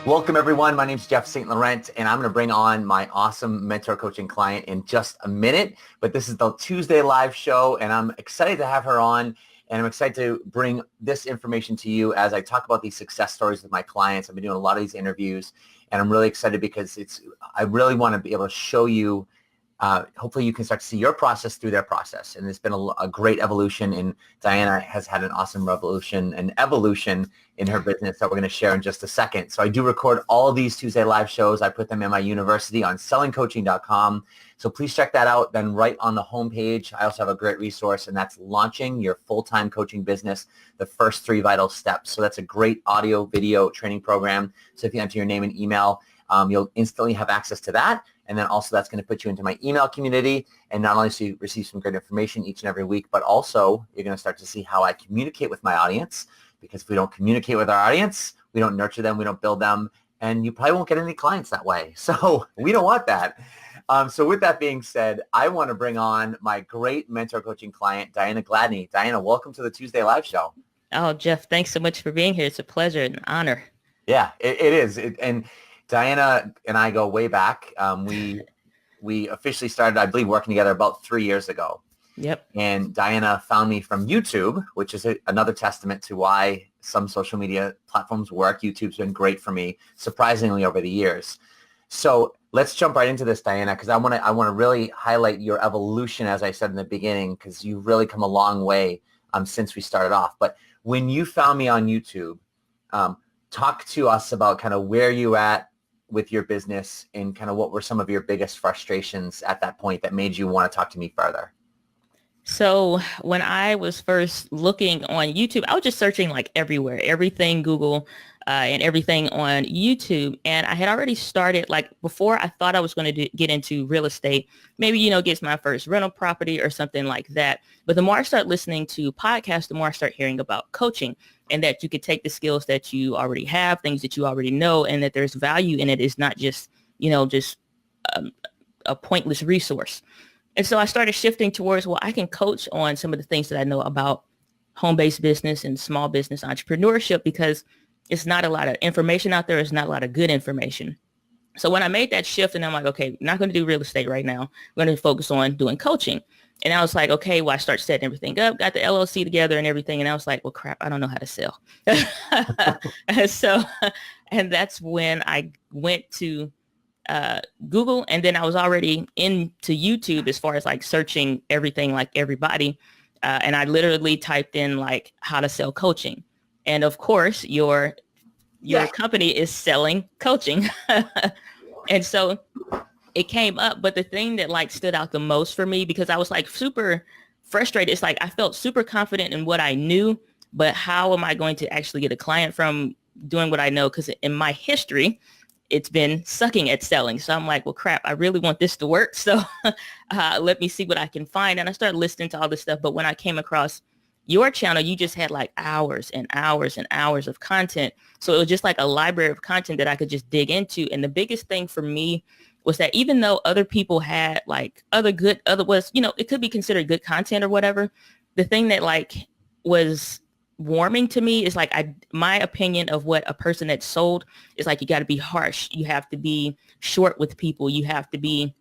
Welcome, everyone. My name is Jeff St. Laurent, and I'm going to bring on my awesome mentor coaching client in just a minute. But this is the Tuesday live show, and I'm excited to have her on, and I'm excited to bring this information to you as I talk about these success stories with my clients. I've been doing a lot of these interviews, and I'm really excited because I really want to be able to show you. Hopefully you can start to see your process through their process. And it's been a great evolution, and Diana has had an awesome revolution and evolution in her business that we're going to share in just a second. So I do record all of these Tuesday live shows. I put them in my university on sellingcoaching.com. So please check that out. Then right on the homepage, I also have a great resource, and that's launching your full-time coaching business, the first 3 vital steps. So that's a great audio video training program. So if you enter your name and email, you'll instantly have access to that. And then also that's going to put you into my email community. And not only so you receive some great information each and every week, but also you're going to start to see how I communicate with my audience. Because if we don't communicate with our audience, we don't nurture them, we don't build them, and you probably won't get any clients that way. So we don't want that. So with that being said, I want to bring on my great mentor coaching client, Diana Gladney. Diana, welcome to the Tuesday Live Show. Oh, Jeff, thanks so much for being here. It's a pleasure and an honor. Yeah, it is. And Diana and I go way back. We officially started, I believe, working together about 3 years ago. Yep. And Diana found me from YouTube, which is another testament to why some social media platforms work. YouTube's been great for me, surprisingly, over the years. So let's jump right into this, Diana, because I want to really highlight your evolution, as I said in the beginning, because you've really come a long way since we started off. But when you found me on YouTube, talk to us about kind of where you at with your business and kind of what were some of your biggest frustrations at that point that made you want to talk to me further. So when I was first looking on YouTube, I was just searching like everywhere, everything Google and everything on YouTube. And I had already started, like before I thought I was going to get into real estate, maybe, get my first rental property or something like that. But the more I start listening to podcasts, the more I start hearing about coaching and that you could take the skills that you already have, things that you already know, and that there's value in it. It's not just, a pointless resource. And so I started shifting towards, I can coach on some of the things that I know about home-based business and small business entrepreneurship because it's not a lot of information out there. It's not a lot of good information. So when I made that shift and I'm like, okay, I'm not going to do real estate right now. I'm going to focus on doing coaching. And I was like, okay, I start setting everything up, got the LLC together and everything. And I was like, well, crap, I don't know how to sell. And that's when I went to Google, and then I was already into YouTube as far as like searching everything like everybody. And I literally typed in like how to sell coaching. And of course, your company is selling coaching. And so it came up. But the thing that like stood out the most for me, because I was like super frustrated, it's like I felt super confident in what I knew, but how am I going to actually get a client from doing what I know? Because in my history, it's been sucking at selling. So I'm like, well, crap, I really want this to work. So let me see what I can find. And I started listening to all this stuff. But when I came across your channel, you just had like hours and hours and hours of content. So it was just like a library of content that I could just dig into. And the biggest thing for me was that even though other people had like it could be considered good content or whatever, the thing that like was warming to me is like my opinion of what a person that's sold is like, you got to be harsh. You have to be short with people. You have to be,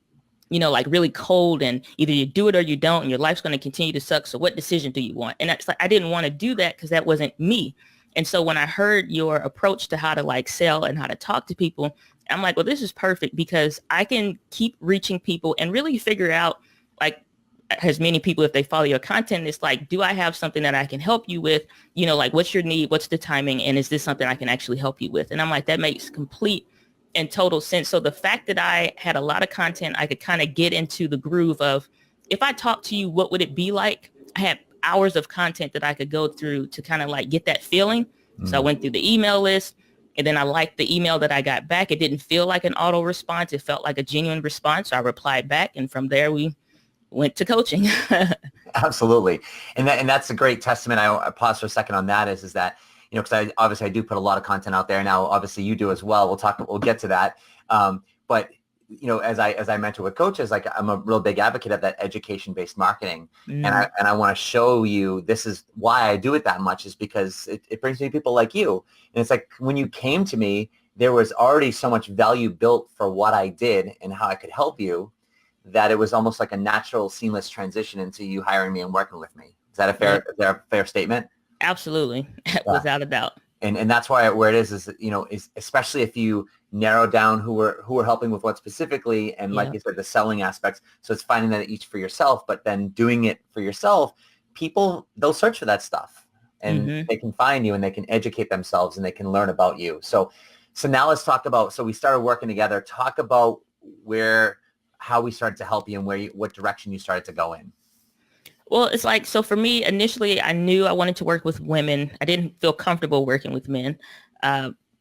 like really cold, and either you do it or you don't, and your life's going to continue to suck. So what decision do you want? And that's like, I didn't want to do that because that wasn't me. And so when I heard your approach to how to like sell and how to talk to people, I'm like, well, this is perfect because I can keep reaching people and really figure out like, as many people, if they follow your content, it's like, do I have something that I can help you with? Like what's your need? What's the timing? And is this something I can actually help you with? And I'm like, that makes complete and total sense. So the fact that I had a lot of content, I could kind of get into the groove of, if I talk to you, what would it be like? I had hours of content that I could go through to kind of like get that feeling. Mm-hmm. So I went through the email list, and then I liked the email that I got back. It didn't feel like an auto response. It felt like a genuine response. So I replied back, and from there we went to coaching. Absolutely. And that's a great testament. I pause for a second on that is that, because I do put a lot of content out there now. Obviously you do as well. We'll get to that. But as I mentioned with coaches, like I'm a real big advocate of that education-based marketing. Mm. And I want to show you, this is why I do it that much, is because it brings me people like you. And it's like, when you came to me, there was already so much value built for what I did and how I could help you, that it was almost like a natural, seamless transition into you hiring me and working with me. Is that a fair statement? Absolutely. Yeah. Without a doubt. And that's why where it is especially if you narrow down who we're helping with what specifically, and like you said, the selling aspects. So it's finding that each for yourself, but then doing it for yourself. People, they'll search for that stuff, and they can find you, and they can educate themselves, and they can learn about you. So now let's talk about, so we started working together. Talk about how we started to help you, and what direction you started to go in. Well, it's like, so for me, initially, I knew I wanted to work with women. I didn't feel comfortable working with men.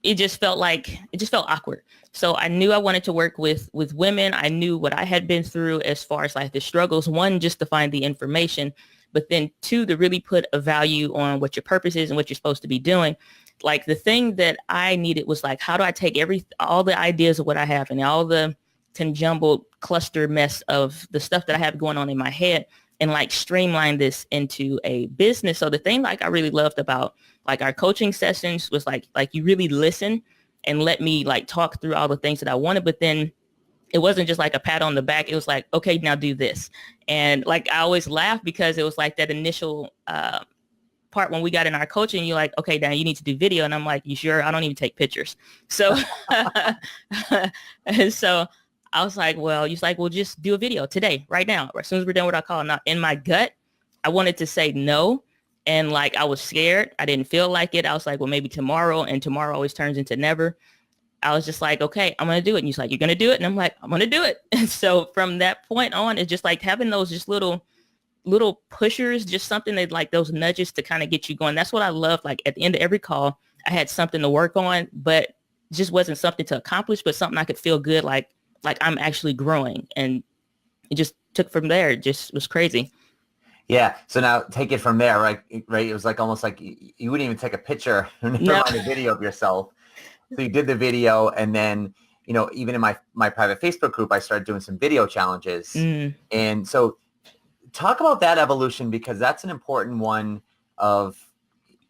It just felt awkward. So I knew I wanted to work with women. I knew what I had been through as far as like the struggles, one, just to find the information, but then two, to really put a value on what your purpose is and what you're supposed to be doing. Like, the thing that I needed was like, how do I take all the ideas of what I have and all the conjumbled cluster mess of the stuff that I have going on in my head, and like streamline this into a business. So the thing like I really loved about like our coaching sessions was like you really listen and let me like talk through all the things that I wanted. But then it wasn't just like a pat on the back. It was like, okay, now do this. And like, I always laugh because it was like that initial part when we got in our coaching, you're like, okay, Dan, you need to do video. And I'm like, you sure? I don't even take pictures. So, and so I was like, well, he's like, well, just do a video today, right now, or as soon as we're done with our call. Now, in my gut, I wanted to say no. And like, I was scared. I didn't feel like it. I was like, well, maybe tomorrow. And tomorrow always turns into never. I was just like, okay, I'm going to do it. And he's like, you're going to do it? And I'm like, I'm going to do it. And so from that point on, it's just like having those just little pushers, just something that like those nudges to kind of get you going. That's what I love. Like, at the end of every call, I had something to work on, but just wasn't something to accomplish, but something I could feel good, like I'm actually growing. And it just took from there. It just was crazy. Yeah. So now take it from there, right? Right. It was like almost like you wouldn't even take a picture, never mind a video of yourself. So you did the video, and then, even in my private Facebook group, I started doing some video challenges. And so talk about that evolution, because that's an important one of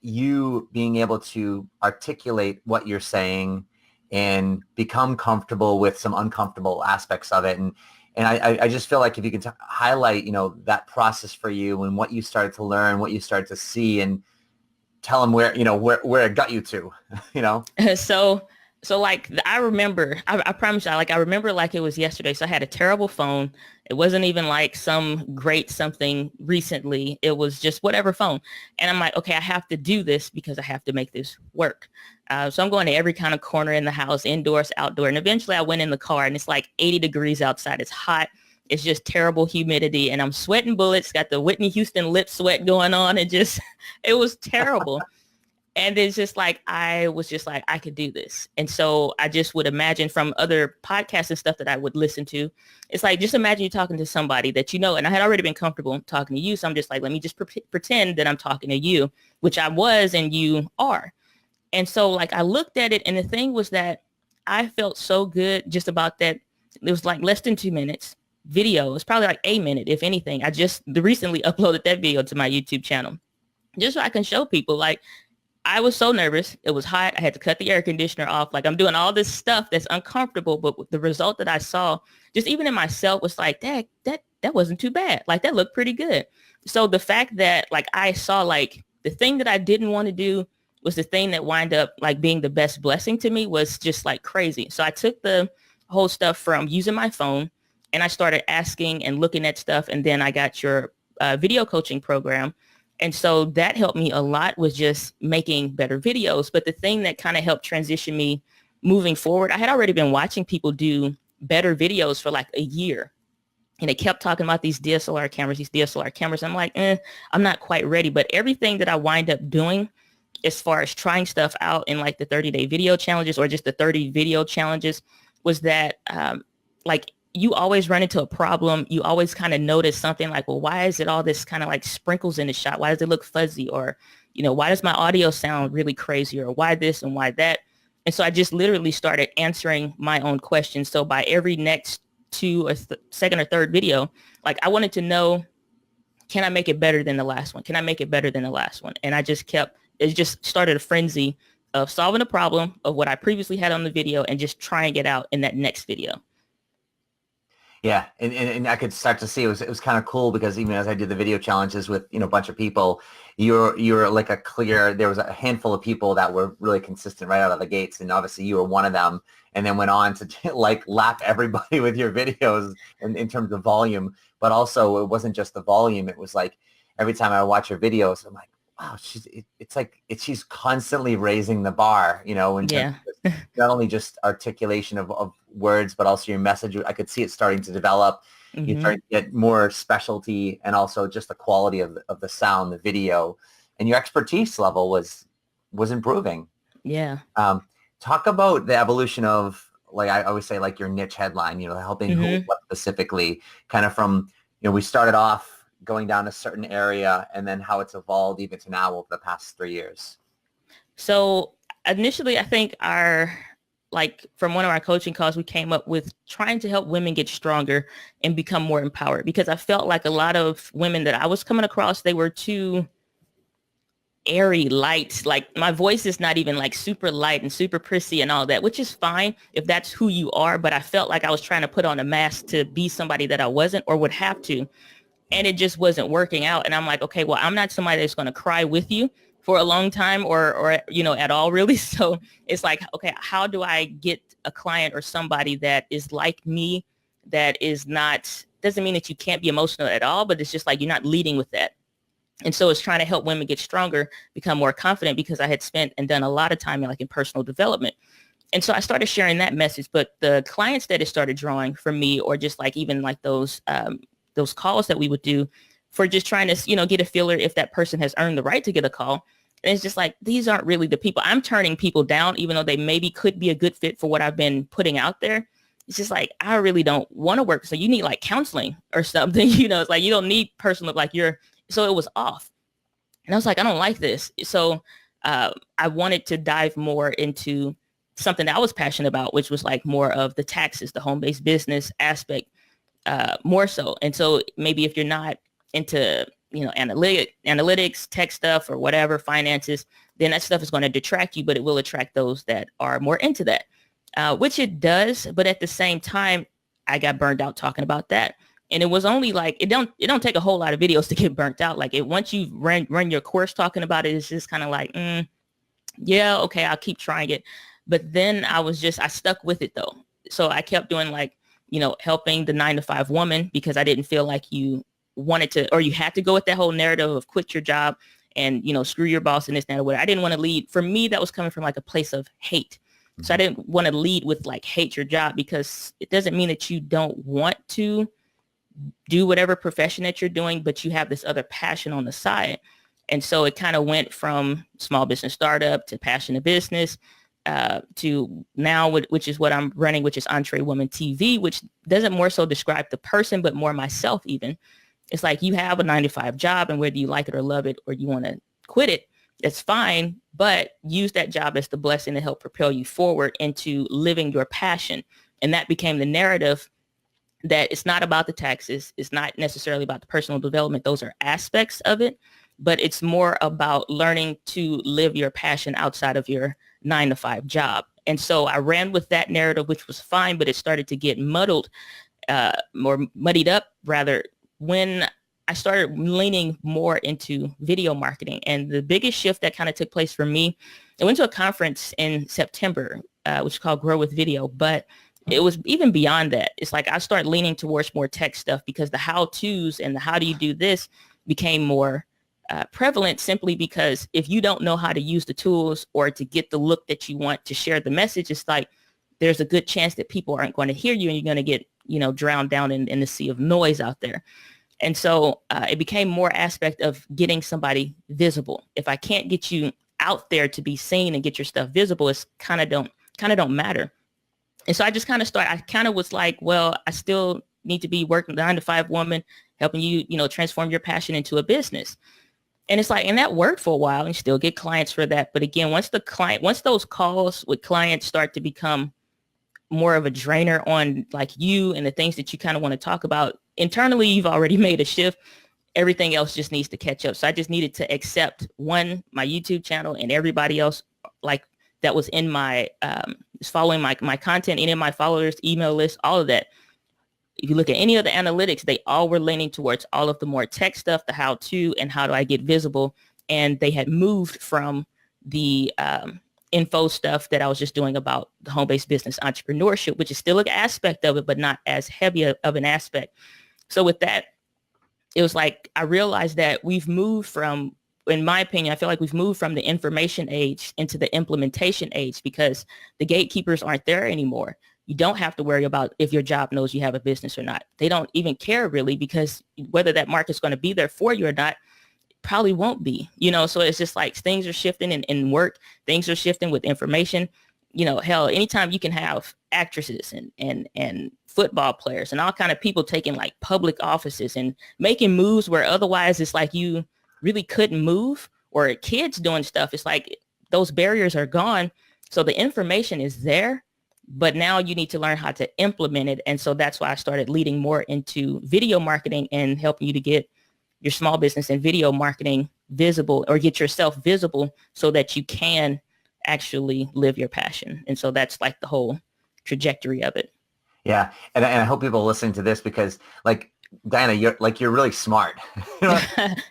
you being able to articulate what you're saying and become comfortable with some uncomfortable aspects of it. And I just feel like if you can highlight, that process for you and what you started to learn, what you started to see, and tell them where it got you to, So like, I remember, I promise you, like, I remember like it was yesterday. So I had a terrible phone. It wasn't even like some great something recently. It was just whatever phone. And I'm like, okay, I have to do this because I have to make this work. So I'm going to every kind of corner in the house, indoors, outdoor. And eventually I went in the car, and it's like 80 degrees outside. It's hot. It's just terrible humidity. And I'm sweating bullets, got the Whitney Houston lip sweat going on. It was terrible. And it's just like, I was just like, I could do this. And so I just would imagine from other podcasts and stuff that I would listen to, it's like, just imagine you talking to somebody that and I had already been comfortable talking to you. So I'm just like, let me just pretend that I'm talking to you, which I was and you are. And so like, I looked at it, and the thing was that I felt so good just about that. It was like less than 2 minutes video. It was probably like a minute, if anything. I just recently uploaded that video to my YouTube channel just so I can show people, like, I was so nervous. It was hot. I had to cut the air conditioner off. Like, I'm doing all this stuff that's uncomfortable, but the result that I saw, just even in myself, was like, that wasn't too bad. Like, that looked pretty good. So the fact that like I saw like the thing that I didn't want to do was the thing that wound up like being the best blessing to me was just like crazy. So I took the whole stuff from using my phone, and I started asking and looking at stuff. And then I got your video coaching program. And so that helped me a lot, was just making better videos. But the thing that kind of helped transition me moving forward, I had already been watching people do better videos for like a year. And they kept talking about these DSLR cameras. I'm like, I'm not quite ready. But everything that I wind up doing as far as trying stuff out in like the 30-day video challenges, or just the 30 video challenges, was that like, you always run into a problem. You always kind of notice something like, well, why is it all this kind of like sprinkles in the shot? Why does it look fuzzy? Or, why does my audio sound really crazy? Or why this and why that? And so I just literally started answering my own questions. So by every next second or third video, like I wanted to know, can I make it better than the last one? Can I make it better than the last one? And it just started a frenzy of solving a problem of what I previously had on the video and just trying it out in that next video. Yeah, and I could start to see it was kind of cool because even as I did the video challenges with, a bunch of people, you're like there was a handful of people that were really consistent right out of the gates, and obviously you were one of them, and then went on to like lap everybody with your videos in terms of volume, but also it wasn't just the volume. It was like every time I watch your videos, I'm like, wow, she's constantly raising the bar, in terms of not only just articulation of words, but also your message. I could see it starting to develop. Mm-hmm. You're starting to get more specialty, and also just the quality of the sound, the video, and your expertise level was improving. Yeah. Talk about the evolution of, like I always say, like your niche headline, helping who, what specifically, kind of from, we started off going down a certain area, and then how it's evolved even to now over the past 3 years. So initially, I think from one of our coaching calls, we came up with trying to help women get stronger and become more empowered, because I felt like a lot of women that I was coming across, they were too airy, light. Like my voice is not even like super light and super prissy and all that, which is fine if that's who you are. But I felt like I was trying to put on a mask to be somebody that I wasn't or would have to. And it just wasn't working out. And I'm like, okay, well, I'm not somebody that's going to cry with you for a long time or at all, really. So it's like, okay, how do I get a client or somebody that is like me, that is not, doesn't mean that you can't be emotional at all, but it's just like you're not leading with that. And so it's trying to help women get stronger, become more confident, because I had spent and done a lot of time in personal development. And so I started sharing that message. But the clients that it started drawing for me, or just like even like those calls that we would do for just trying to, get a feeler if that person has earned the right to get a call. And it's just like, these aren't really the people. I'm turning people down, even though they maybe could be a good fit for what I've been putting out there. It's just like, I really don't want to work. So you need like counseling or something, it's like, you don't need personal, like so it was off. And I was like, I don't like this. So I wanted to dive more into something that I was passionate about, which was like more of the taxes, the home-based business aspect. More so. And so maybe if you're not into, analytics, tech stuff or whatever, finances, then that stuff is going to detract you, but it will attract those that are more into that, which it does. But at the same time, I got burned out talking about that. And it was only like, it don't take a whole lot of videos to get burnt out. Like once you run your course talking about it, it's just kind of like, yeah, okay, I'll keep trying it. But then I stuck with it though. So I kept doing like, helping the 9-to-5 woman, because I didn't feel like you wanted to, or you had to go with that whole narrative of quit your job and, screw your boss and this, that, or whatever. I didn't want to lead. For me, that was coming from like a place of hate. So I didn't want to lead with like hate your job, because it doesn't mean that you don't want to do whatever profession that you're doing, but you have this other passion on the side. And so it kind of went from small business startup to passion of business, to now, which is what I'm running, which is Entree Woman TV, which doesn't more so describe the person, but more myself even. It's like you have a 9-to-5 job, and whether you like it or love it, or you want to quit it, it's fine, but use that job as the blessing to help propel you forward into living your passion. And that became the narrative, that it's not about the taxes. It's not necessarily about the personal development. Those are aspects of it, but it's more about learning to live your passion outside of your 9-to-5 job. And so I ran with that narrative, which was fine, but it started to get muddied up rather, when I started leaning more into video marketing. And the biggest shift that kind of took place for me, I went to a conference in September, which is called Grow with Video, but it was even beyond that. It's like I started leaning towards more tech stuff, because the how-tos and the how do you do this became more prevalent, simply because if you don't know how to use the tools or to get the look that you want to share the message, it's like there's a good chance that people aren't going to hear you, and you're going to get, drowned down in the sea of noise out there. And so it became more aspect of getting somebody visible. If I can't get you out there to be seen and get your stuff visible, it's kind of don't matter. And so I just I was like, well, I still need to be working 9-to-5 woman, helping you, transform your passion into a business. And it's like, and that worked for a while and you still get clients for that. But again, once those calls with clients start to become more of a drainer on like you and the things that you kind of want to talk about internally, you've already made a shift. Everything else just needs to catch up. So I just needed to accept my YouTube channel and everybody else like that was in my, following my content, any of my followers, email list, all of that. If you look at any of the analytics, they all were leaning towards all of the more tech stuff, the how to, and how do I get visible. And they had moved from the info stuff that I was just doing about the home-based business entrepreneurship, which is still an aspect of it, but not as heavy of an aspect. So with that, it was like, I realized that we've moved from, in my opinion, I feel like we've moved from the information age into the implementation age because the gatekeepers aren't there anymore. You don't have to worry about if your job knows you have a business or not. They don't even care really because whether that market's going to be there for you or not, probably won't be, so it's just like things are shifting in work. Things are shifting with information. Hell, anytime you can have actresses and football players and all kind of people taking like public offices and making moves where otherwise it's like you really couldn't move, or kids doing stuff. It's like those barriers are gone. So the information is there, but now you need to learn how to implement it. And so that's why I started leading more into video marketing and helping you to get your small business and video marketing visible, or get yourself visible so that you can actually live your passion. And so that's like the whole trajectory of it. Yeah. And I hope people listen to this because like, Diana, you're really smart.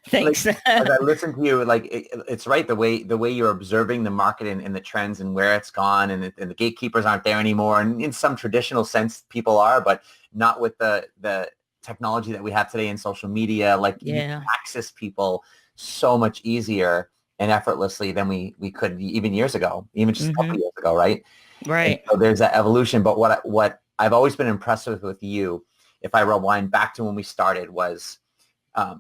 Thanks. Like, as I listen to you, like it's right. The way you're observing the market and the trends and where it's gone, and the gatekeepers aren't there anymore. And in some traditional sense, people are, but not with the technology that we have today in social media. Like you can access people so much easier and effortlessly than we could even years ago, even just a couple of years ago, right? Right. And so there's that evolution. But what I've always been impressed with you, if I rewind back to when we started, was I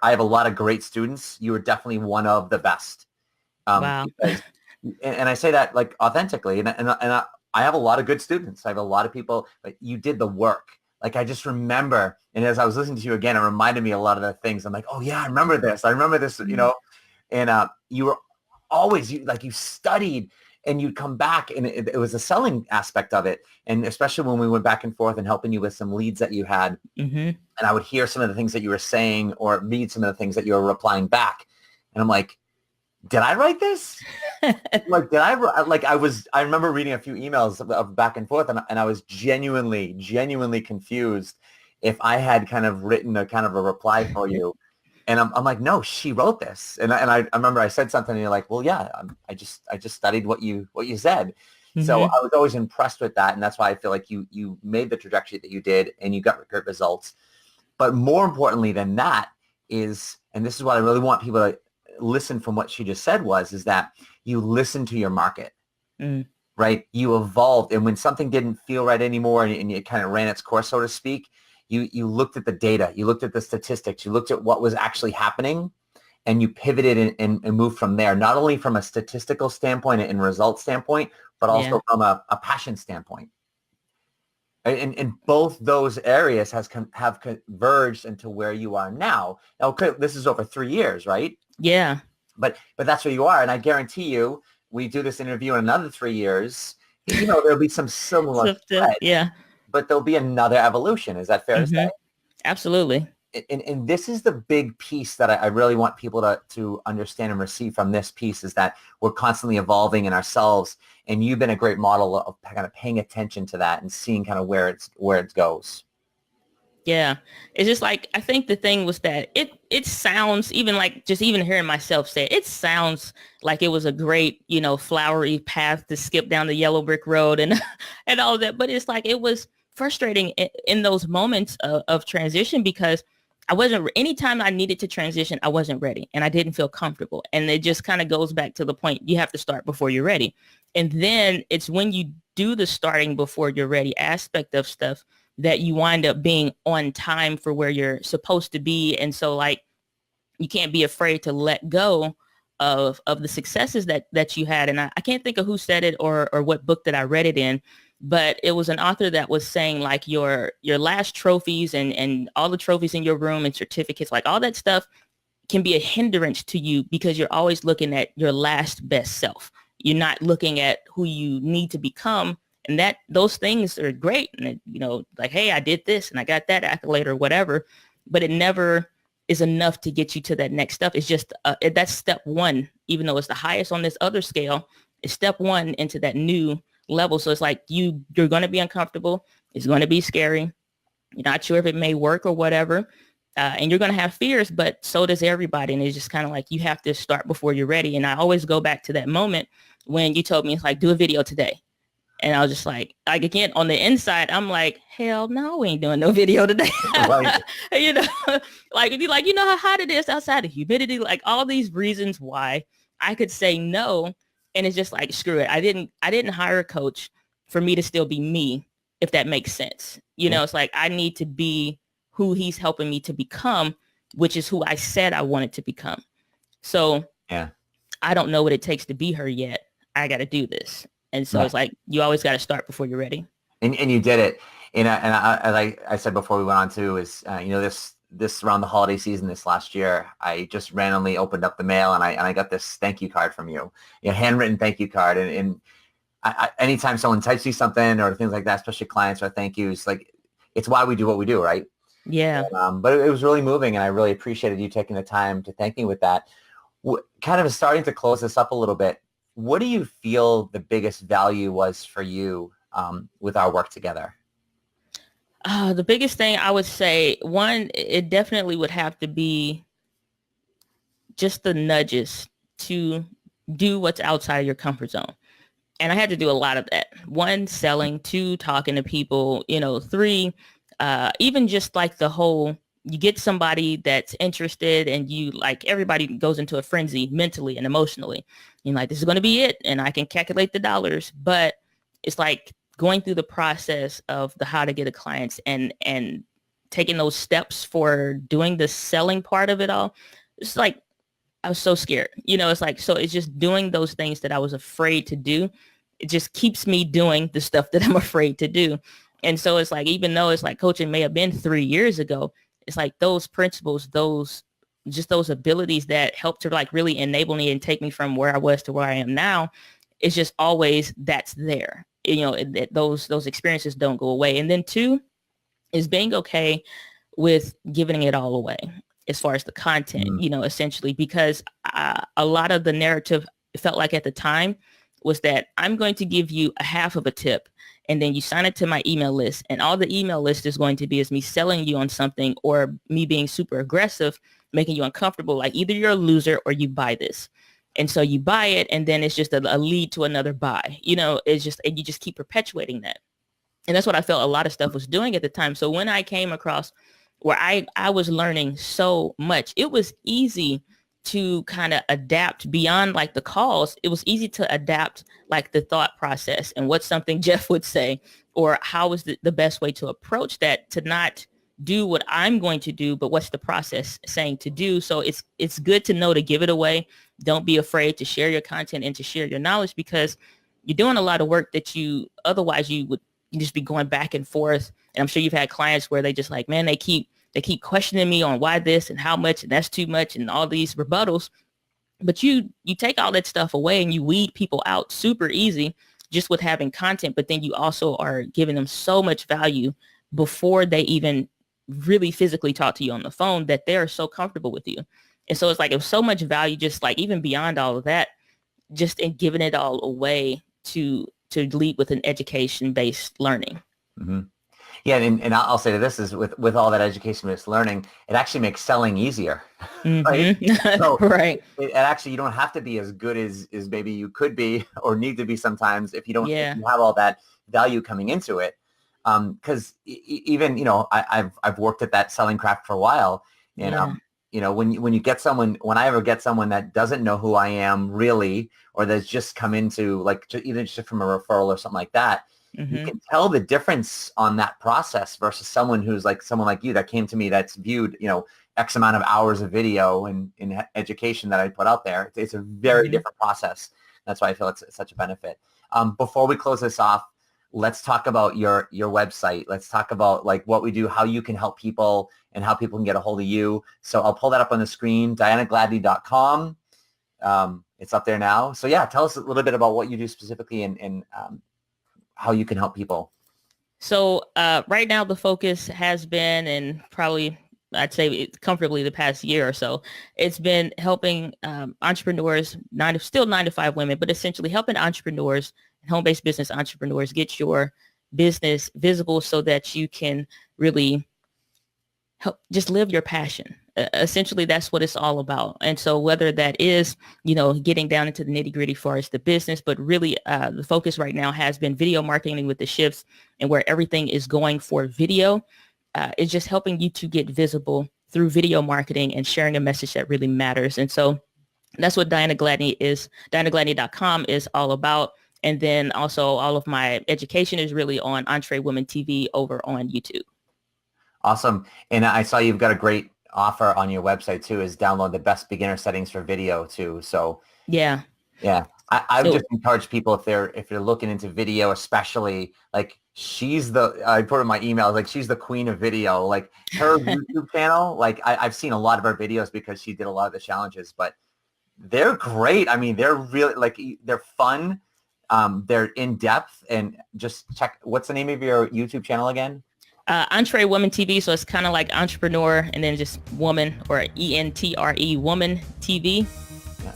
have a lot of great students. You were definitely one of the best. Wow. And I say that like authentically. And I have a lot of good students. I have a lot of people, but you did the work. Like I just remember, and as I was listening to you again, it reminded me a lot of the things. I'm like, oh yeah, I remember this. And you were always, you studied. And you'd come back, and it was a selling aspect of it. And especially when we went back and forth and helping you with some leads that you had. Mm-hmm. And I would hear some of the things that you were saying or read some of the things that you were replying back. And I'm like, did I write this? Like, I remember reading a few emails of back and forth, and I was genuinely confused if I had kind of written a kind of a reply for you. And I'm like, no, she wrote this. And I remember I said something, and you're like, well, yeah, I just studied what you said. Mm-hmm. So I was always impressed with that. And that's why I feel like you made the trajectory that you did, and you got great results. But more importantly than that is, and this is what I really want people to listen from what she just said is that you listen to your market, right? You evolved. And when something didn't feel right anymore and it kind of ran its course, so to speak, you looked at the data, you looked at the statistics, you looked at what was actually happening, and you pivoted and moved from there, not only from a statistical standpoint and results standpoint, but also from a passion standpoint. And both those areas have converged into where you are now. Now, okay, this is over 3 years, right? Yeah. But that's where you are. And I guarantee you, we do this interview in another 3 years, there'll be some similar thread. Yeah. But there'll be another evolution. Is that fair to say? Absolutely. And this is the big piece that I really want people to understand and receive from this piece, is that we're constantly evolving in ourselves. And you've been a great model of kind of paying attention to that and seeing kind of where it goes. Yeah. It's just like, I think the thing was that it sounds, even like just even hearing myself say it sounds like it was a great, flowery path to skip down the yellow brick road and all of that. But it's like, it was frustrating in those moments of transition, because anytime I needed to transition, I wasn't ready and I didn't feel comfortable. And it just kind of goes back to the point, you have to start before you're ready. And then it's when you do the starting before you're ready aspect of stuff that you wind up being on time for where you're supposed to be. And so like, you can't be afraid to let go of the successes that you had. And I can't think of who said it or what book that I read it in, but it was an author that was saying like your last trophies and all the trophies in your room and certificates, like all that stuff can be a hindrance to you because you're always looking at your last best self. You're not looking at who you need to become. And that those things are great. And, like, hey, I did this and I got that accolade or whatever, but it never is enough to get you to that next step. It's just that's step one, even though it's the highest on this other scale, it's step one into that new level. So it's like you're going to be uncomfortable. It's going to be scary. You're not sure if it may work or whatever. And you're going to have fears, but so does everybody. And it's just kind of like you have to start before you're ready. And I always go back to that moment when you told me, it's like, do a video today. And I was just like again, on the inside, I'm like, hell no, we ain't doing no video today. Right. Like, it'd be like, how hot it is outside, the humidity, like all these reasons why I could say no. And it's just like, screw it. I didn't hire a coach for me to still be me, if that makes sense. It's like, I need to be who he's helping me to become, which is who I said I wanted to become. So yeah, I don't know what it takes to be her yet. I got to do this. And so It's like, you always got to start before you're ready. And you did it. And I like I said before we went on too, is, this around the holiday season this last year, I just randomly opened up the mail and I got this thank you card from you, handwritten thank you card. And I, anytime someone types you something or things like that, especially clients or thank yous, like, it's why we do what we do, right? Yeah. But it was really moving, and I really appreciated you taking the time to thank me with that. Kind of starting to close this up a little bit, what do you feel the biggest value was for you with our work together? The biggest thing I would say, one, it definitely would have to be just the nudges to do what's outside of your comfort zone. And I had to do a lot of that. One, selling. Two, talking to people. Three, even just like the whole, you get somebody that's interested and you, like, everybody goes into a frenzy mentally and emotionally. You're like, this is going to be it. And I can calculate the dollars. But it's like going through the process of the how to get a clients and taking those steps for doing the selling part of it all. It's like, I was so scared. It's like, so it's just doing those things that I was afraid to do. It just keeps me doing the stuff that I'm afraid to do. And so it's like, even though it's like coaching may have been 3 years ago, it's like those principles, those abilities that helped to like really enable me and take me from where I was to where I am now. It's just always that's there. Those experiences don't go away. And then two is being okay with giving it all away as far as the content, essentially, because a lot of the narrative felt like at the time was that I'm going to give you a half of a tip and then you sign it to my email list, and all the email list is going to be is me selling you on something or me being super aggressive, making you uncomfortable. Like, either you're a loser or you buy this. And so you buy it, and then it's just a lead to another buy. It's just, and you just keep perpetuating that. And that's what I felt a lot of stuff was doing at the time. So when I came across where I was learning so much, it was easy to kind of adapt beyond like the calls. It was easy to adapt like the thought process and what's something Jeff would say, or how is the best way to approach that, to not do what I'm going to do, but what's the process saying to do. So it's good to know to give it away. Don't be afraid to share your content and to share your knowledge, because you're doing a lot of work that otherwise you would just be going back and forth. And I'm sure you've had clients where they just like, man, they keep questioning me on why this and how much, and that's too much, and all these rebuttals. But you take all that stuff away and you weed people out super easy just with having content. But then you also are giving them so much value before they even really physically talk to you on the phone, that they're so comfortable with you. And so it's like, it was so much value, just like even beyond all of that, just in giving it all away to lead with an education-based learning. Mm-hmm. Yeah, and I'll say this is with all that education-based learning, it actually makes selling easier, right? So right. It actually, you don't have to be as good as maybe you could be or need to be sometimes if you don't if you have all that value coming into it. Because even I've worked at that selling craft for a while, and when you get someone, when I ever get someone that doesn't know who I am really, or that's just come into like even just from a referral or something like that. Mm-hmm. You can tell the difference on that process versus someone like you that came to me that's viewed, X amount of hours of video and in education that I put out there. It's a very different process. That's why I feel it's such a benefit. Before we close this off, let's talk about your website. Let's talk about like what we do, how you can help people, and how people can get a hold of you. So I'll pull that up on the screen, dianagladney.com. It's up there now. So yeah, tell us a little bit about what you do specifically and how you can help people. So right now the focus has been, and probably I'd say comfortably the past year or so, it's been helping entrepreneurs, still 9-to-5 women, but essentially helping entrepreneurs, home-based business entrepreneurs get your business visible so that you can really help just live your passion. Essentially, that's what it's all about. And so whether that is, getting down into the nitty gritty for the business, but really the focus right now has been video marketing with the shifts and where everything is going for video. It's just helping you to get visible through video marketing and sharing a message that really matters. And so that's what Diana Gladney is. DianaGladney.com is all about. And then also all of my education is really on Entree Women TV over on YouTube. Awesome. And I saw you've got a great offer on your website too, is download the best beginner settings for video too. So yeah. I would just encourage people if you're looking into video, especially like I put in my email, like she's the queen of video, like her YouTube channel. Like I've seen a lot of her videos because she did a lot of the challenges, but they're great. I mean, they're really like, they're fun. They're in depth, and just check, what's the name of your YouTube channel again? Entree Woman TV. So it's kind of like entrepreneur and then just woman, or ENTRE Woman TV. Yeah.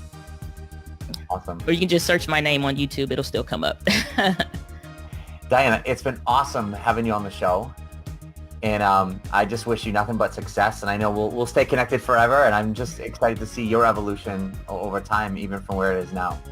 Awesome. Or you can just search my name on YouTube. It'll still come up. Diana, it's been awesome having you on the show. And I just wish you nothing but success. And I know we'll stay connected forever. And I'm just excited to see your evolution over time, even from where it is now.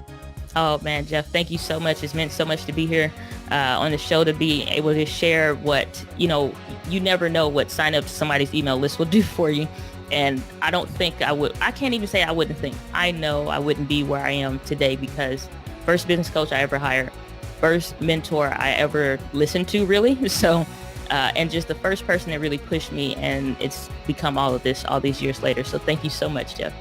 Oh man, Jeff, thank you so much. It's meant so much to be here on the show, to be able to share what, you never know what sign up to somebody's email list will do for you. And I don't think I can't even say I wouldn't think. I know I wouldn't be where I am today because first business coach I ever hired, first mentor I ever listened to, really. So, and just the first person that really pushed me, and it's become all of this all these years later. So thank you so much, Jeff.